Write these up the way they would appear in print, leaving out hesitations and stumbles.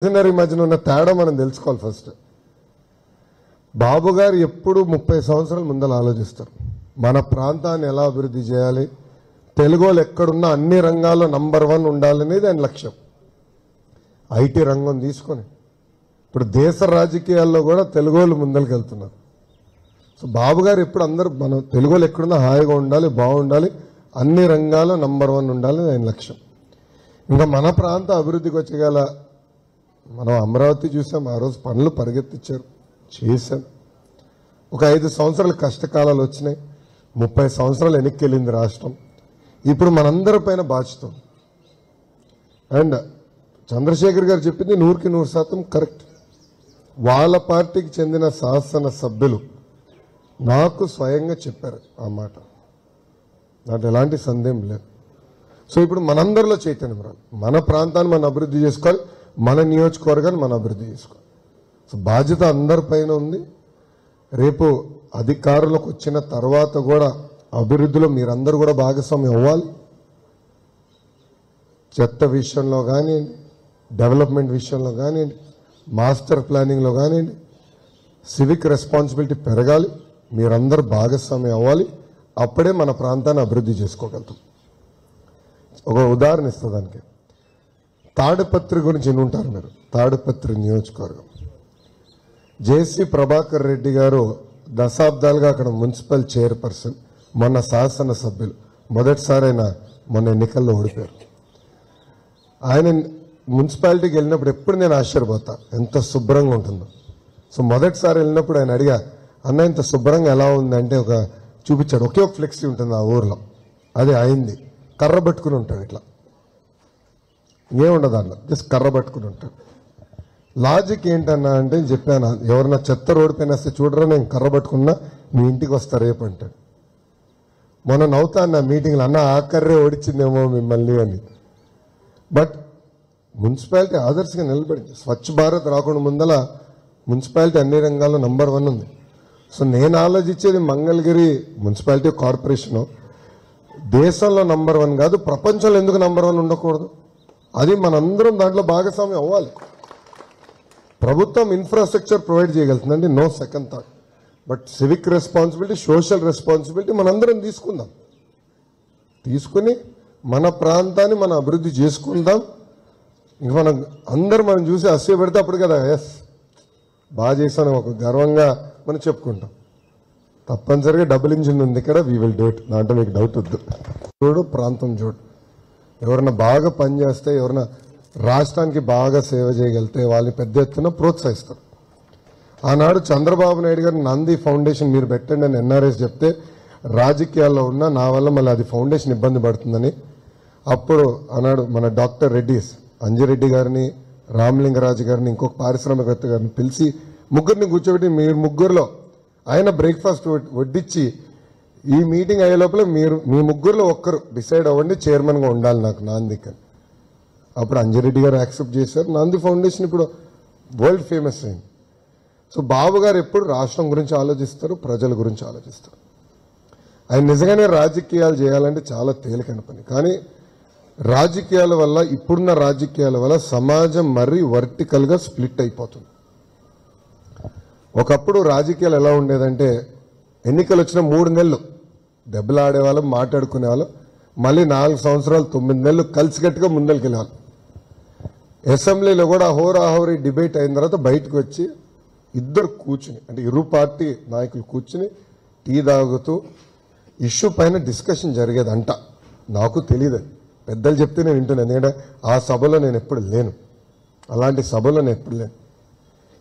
Visionary మధ్యన ఉన్న తేడా మనం తెలుసుకోవాలి. ఫస్ట్ బాబు గారు ఎప్పుడు 30 సంవత్సరాల ముందర ఆలోచిస్తారు. మన ప్రాంతాన్ని ఎలా అభివృద్ధి చేయాలి, తెలుగు వాళ్ళు ఎక్కడున్నా అన్ని రంగాల్లో నంబర్ 1 ఉండాలనేది ఆయన లక్ష్యం. ఐటీ రంగం తీసుకొని ఇప్పుడు దేశ రాజకీయాల్లో కూడా తెలుగు వాళ్ళు ముందరికి వెళ్తున్నారు. సో బాబు గారు ఎప్పుడు అందరూ మనం తెలుగు వాళ్ళు ఎక్కడున్నా హాయిగా ఉండాలి, బాగుండాలి, అన్ని రంగాల్లో నంబర్ 1 ఉండాలని ఆయన లక్ష్యం. ఇంకా మన ప్రాంత అభివృద్ధికి వచ్చేగల మనం అమరావతి చూసాం, ఆ రోజు పనులు పరిగెత్తించారు, చేశాం. ఒక 5 సంవత్సరాలు కష్టకాలాలు వచ్చినాయి, 30 సంవత్సరాలు వెనక్కి వెళ్ళింది రాష్ట్రం. ఇప్పుడు మనందరి పైన బాధ్యత. అండ్ చంద్రశేఖర్ గారు చెప్పింది 100% కరెక్ట్. వాళ్ళ పార్టీకి చెందిన శాసన సభ్యులు నాకు స్వయంగా చెప్పారు ఆ మాట, నాకు ఎలాంటి సందేహం లేదు. సో ఇప్పుడు మనందరిలో చైతన్యం రాలి, మన ప్రాంతాన్ని మనం అభివృద్ధి చేసుకోవాలి, మన నియోజకవర్గాన్ని మనం అభివృద్ధి చేసుకోవాలి. సో బాధ్యత అందరిపైన ఉంది. రేపు అధికారులకు వచ్చిన తర్వాత కూడా అభివృద్ధిలో మీరందరూ కూడా భాగస్వామ్యం అవ్వాలి. చెత్త విషయంలో కానివ్వండి, డెవలప్మెంట్ విషయంలో కానివ్వండి, మాస్టర్ ప్లానింగ్లో కానివ్వండి, సివిక్ రెస్పాన్సిబిలిటీ పెరగాలి, మీరందరూ భాగస్వామ్యం అవ్వాలి. అప్పుడే మన ప్రాంతాన్ని అభివృద్ధి చేసుకోగలుగుతాం. ఒక ఉదాహరణ ఇస్తా దానికి. తాడిపత్రి గురించి ఉంటారు మీరు, తాడిపత్రి నియోజకవర్గం. జేసీ ప్రభాకర్ రెడ్డి గారు దశాబ్దాలుగా అక్కడ మున్సిపల్ చైర్పర్సన్, మొన్న శాసనసభ్యులు, మొదటిసారి ఆయన మొన్న ఎన్నికల్లో ఓడిపోయారు. ఆయన మున్సిపాలిటీకి వెళ్ళినప్పుడు ఎప్పుడు నేను ఆశ్చర్యపోతా ఎంత శుభ్రంగా ఉంటుందో. సో మొదటిసారి వెళ్ళినప్పుడు ఆయన అడిగా, అన్న ఇంత శుభ్రంగా ఎలా ఉందంటే ఒక చూపించాడు. ఒకే ఒక ఫ్లెక్సీ ఉంటుంది ఆ ఊర్లో, అది అయింది. కర్ర పట్టుకుని ఉంటాడు, ఇట్లా ఏముండదు దాంట్లో, జస్ట్ కర్ర పట్టుకుని ఉంటాడు. లాజిక్ ఏంటన్నా అంటే చెప్పాను, ఎవరన్నా చెత్త రోడ్డు పైన వస్తే చూడరా నేను కర్ర పట్టుకున్నా మీ ఇంటికి వస్తా రేపు అంటాడు. మొన్న నవ్వుతా అన్న మీటింగ్లో, అన్న ఆ కర్రే ఓడిచ్చిందేమో మిమ్మల్ని అని. బట్ మున్సిపాలిటీ ఆదర్శంగా నిలబడింది. స్వచ్ఛ భారత్ రాకుండా ముందల మున్సిపాలిటీ అన్ని రంగాల్లో నంబర్ 1 ఉంది. సో నేను ఆలోచించేది మంగళగిరి మున్సిపాలిటీ కార్పొరేషను దేశంలో నంబర్ 1 కాదు, ప్రపంచంలో ఎందుకు నంబర్ 1 ఉండకూడదు? అది మనందరం దాంట్లో భాగస్వామ్యం అవ్వాలి. ప్రభుత్వం ఇన్ఫ్రాస్ట్రక్చర్ ప్రొవైడ్ చేయగలుగుతుందండి, no second thought. But civic responsibility, social responsibility మనందరం తీసుకుందాం. తీసుకుని మన ప్రాంతాన్ని మనం అభివృద్ధి చేసుకుందాం. ఇంక మనం చూసి అసూయ పెడితే అప్పుడు కదా ఎస్ బాగా చేశాను ఒక గర్వంగా మనం చెప్పుకుంటాం. తప్పనిసరిగా డబుల్ ఇంజిన్ ఉంది ఇక్కడ, వీ విల్ డూ ఇట్, దాంట్లో మీకు డౌట్ వద్దు. చూడు ప్రాంతం చూడు, ఎవరన్నా బాగా పనిచేస్తే, ఎవరన్నా రాష్ట్రానికి బాగా సేవ చేయగలిగితే వాళ్ళని పెద్ద ఎత్తున ప్రోత్సహిస్తారు. ఆనాడు చంద్రబాబు నాయుడు గారు నంది ఫౌండేషన్ మీరు పెట్టండి అని ఎన్ఆర్ఎస్ చెప్తే, రాజకీయాల్లో ఉన్న నా వల్ల మళ్ళీ అది ఫౌండేషన్ ఇబ్బంది పడుతుందని అప్పుడు ఆనాడు మన డాక్టర్ రెడ్డిస్ అంజిరెడ్డి గారిని, రామలింగరాజు గారిని, ఇంకొక పారిశ్రామికవేత్త గారిని పిలిచి ముగ్గురిని కూర్చోబెట్టి, మీరు ముగ్గురులో ఆయన బ్రేక్ఫాస్ట్ వడ్డించి ఈ మీటింగ్ అయ్యే లోపల మీ ముగ్గురులో ఒక్కరు డిసైడ్ అవ్వండి చైర్మన్గా ఉండాలి నాకు నాందికి. అప్పుడు అంజిరెడ్డి గారు యాక్సెప్ట్ చేశారు. నాంది ఫౌండేషన్ ఇప్పుడు వరల్డ్ ఫేమస్ అయింది. సో బాబు గారు ఎప్పుడు రాష్ట్రం గురించి ఆలోచిస్తారు, ప్రజల గురించి ఆలోచిస్తారు. ఆయన నిజంగానే రాజకీయాలు చేయాలంటే చాలా తేలికైన పని. కానీ రాజకీయాల వల్ల, ఇప్పుడున్న రాజకీయాల వల్ల సమాజం మరీ వర్టికల్గా స్ప్లిట్ అయిపోతుంది. ఒకప్పుడు రాజకీయాలు ఎలా ఉండేదంటే, ఎన్నికలు వచ్చిన 3 నెలలు దెబ్బలు ఆడేవాళ్ళం, మాట్లాడుకునేవాళ్ళం, మళ్ళీ 4 సంవత్సరాలు 9 నెలలు కలిసికట్టుగా ముందరికి వెళ్ళేవాళ్ళం. అసెంబ్లీలో కూడా హోరాహోరీ డిబేట్ అయిన తర్వాత బయటకు వచ్చి ఇద్దరు కూర్చుని, అంటే ఇరు పార్టీ నాయకులు కూర్చుని టీ తాగుతూ ఇష్యూ పైన డిస్కషన్ జరిగేదంట. నాకు తెలియదు, పెద్దలు చెప్తే నేను వింటున్నాను. ఎందుకంటే ఆ సభలో నేను ఎప్పుడు లేను, అలాంటి సభలో నేను ఎప్పుడు లేను.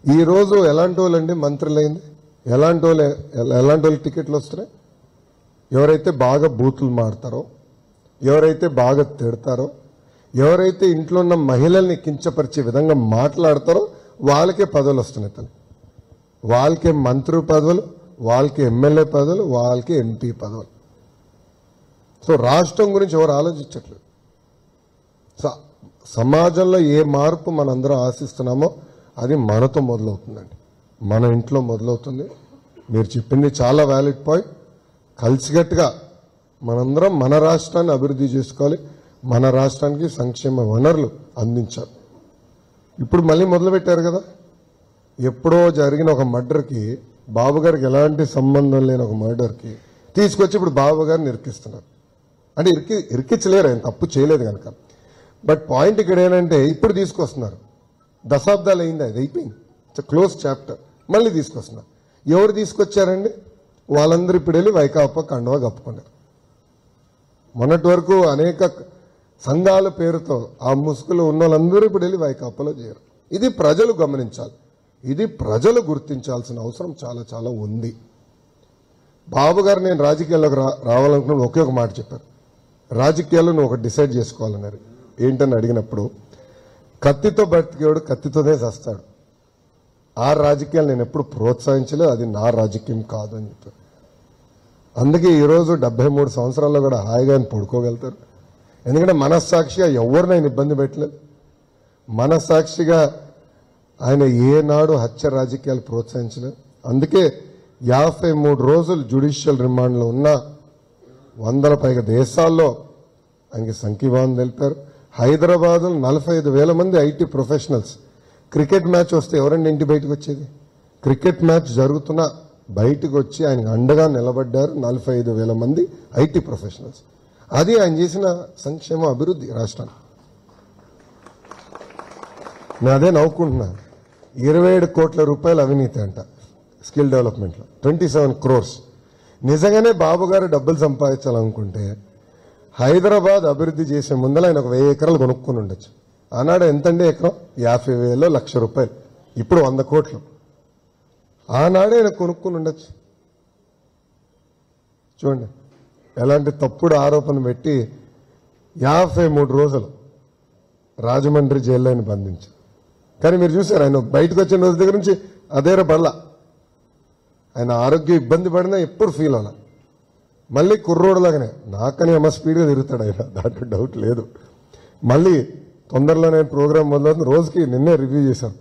ఈరోజు ఎలాంటి వాళ్ళండి మంత్రులైంది, ఎలాంటి వాళ్ళకి టికెట్లు వస్తున్నాయి? ఎవరైతే బాగా బూతులు మాడతారో, ఎవరైతే బాగా తిడతారో, ఎవరైతే ఇంట్లో ఉన్న మహిళల్ని కించపరిచే విధంగా మాట్లాడతారో వాళ్ళకే పదవులు వస్తున్నాయి. తను వాళ్ళకే మంత్రి పదవులు, వాళ్ళకి ఎమ్మెల్యే పదవులు, వాళ్ళకి ఎంపీ పదవులు. సో రాష్ట్రం గురించి ఎవరు ఆలోచించట్లేదు. సో సమాజంలో ఏ మార్పు మనందరం ఆశిస్తున్నామో అది మనతో మొదలవుతుందండి, మన ఇంట్లో మొదలవుతుంది. మీరు చెప్పింది చాలా వ్యాలిడ్ పాయింట్. కలిసికట్టుగా మనందరం మన రాష్ట్రాన్ని అభివృద్ధి చేసుకోవాలి, మన రాష్ట్రానికి సంక్షేమ వనరులు అందించాలి. ఇప్పుడు మళ్ళీ మొదలుపెట్టారు కదా. ఎప్పుడో జరిగిన ఒక మర్డర్కి, బాబు గారికి ఎలాంటి సంబంధం లేని ఒక మర్డర్కి తీసుకొచ్చి ఇప్పుడు బాబు గారిని ఇరికిస్తున్నారు. అంటే ఇరికించలేరు, ఆయన తప్పు చేయలేదు కనుక. బట్ పాయింట్ ఇక్కడ ఏంటంటే ఇప్పుడు తీసుకొస్తున్నారు. దశాబ్దాలు అయింది, అది అయిపోయింది, ఇట్స్ క్లోజ్ చాప్టర్. మళ్ళీ తీసుకొస్తున్నారు. ఎవరు తీసుకొచ్చారండి? వాళ్ళందరూ ఇప్పుడు వెళ్ళి వైకాపా కండువా కప్పుకున్నారు. మొన్నటి వరకు అనేక సంఘాల పేరుతో ఆ ముసుగులో ఉన్న వాళ్ళందరూ ఇప్పుడు వెళ్ళి వైకాపాలో చేయరు. ఇది ప్రజలు గమనించాలి, ఇది ప్రజలు గుర్తించాల్సిన అవసరం చాలా చాలా ఉంది. బాబు గారు నేను రాజకీయాల్లోకి రావాలనుకున్న ఒకే ఒక మాట చెప్పారు, రాజకీయాల్లో నువ్వు ఒకటి డిసైడ్ చేసుకోవాలన్నారు. ఏంటని అడిగినప్పుడు, కత్తితో బ్రతికేవాడు కత్తితోనే చేస్తాడు. ఆ రాజకీయాలు నేను ఎప్పుడు ప్రోత్సహించలేదు, అది నా రాజకీయం కాదు అని చెప్పారు. అందుకే ఈరోజు 73 సంవత్సరాల్లో కూడా హాయిగా ఆయన పడుకోగలుగుతారు. ఎందుకంటే మనస్సాక్షిగా ఎవరిని ఆయన ఇబ్బంది పెట్టలేదు. మనస్సాక్షిగా ఆయన ఏనాడు హత్య రాజకీయాలు ప్రోత్సహించలేదు. అందుకే 53 రోజులు జ్యుడిషియల్ రిమాండ్లో ఉన్న 100ల పైగా దేశాల్లో ఆయనకి సంఘీభావం తెలిపారు. హైదరాబాద్లో 45,000 మంది ఐటీ ప్రొఫెషనల్స్, క్రికెట్ మ్యాచ్ వస్తే ఎవరండి ఇంటి బయటకు వచ్చేది? క్రికెట్ మ్యాచ్ జరుగుతున్నా బయటకు వచ్చి ఆయనకు అండగా నిలబడ్డారు 45,000 మంది ఐటీ ప్రొఫెషనల్స్. అది ఆయన చేసిన సంక్షేమ అభివృద్ధి రాష్ట్రానికి. నేను అదే నవ్వుకుంటున్నాను. 27 కోట్ల రూపాయల అవినీతి అంట స్కిల్ డెవలప్మెంట్లో, 27 crores. నిజంగానే బాబు గారు డబ్బులు సంపాదించాలనుకుంటే హైదరాబాద్ అభివృద్ధి చేసే ముందర ఆయన ఒక 1000 ఎకరాలు కొనుక్కొని ఉండొచ్చు. ఆనాడు ఎంతండి ఎకరం? 50,000, ₹1,00,000. ఇప్పుడు 100 కోట్లు. ఆనాడే ఆయన కొనుక్కొని ఉండొచ్చు. చూడండి ఎలాంటి తప్పుడు ఆరోపణ పెట్టి 53 రోజులు రాజమండ్రి జైల్లో ఆయన బంధించారు. కానీ మీరు చూసారు, ఆయన బయటకు వచ్చిన రోజు దగ్గర నుంచి అదే బల్ల. ఆయన ఆరోగ్య ఇబ్బంది పడినా ఎప్పుడు ఫీల్ అవ్వాలి. మళ్ళీ కుర్రోడులాగానే నాకని అమ్మ స్పీడ్గా తిరుగుతాడు ఆయన, దాంట్లో డౌట్ లేదు. మళ్ళీ తొందరలో నేను ప్రోగ్రామ్ మొదలవుతుంది. రోజుకి నిన్నే రివ్యూ చేశాను.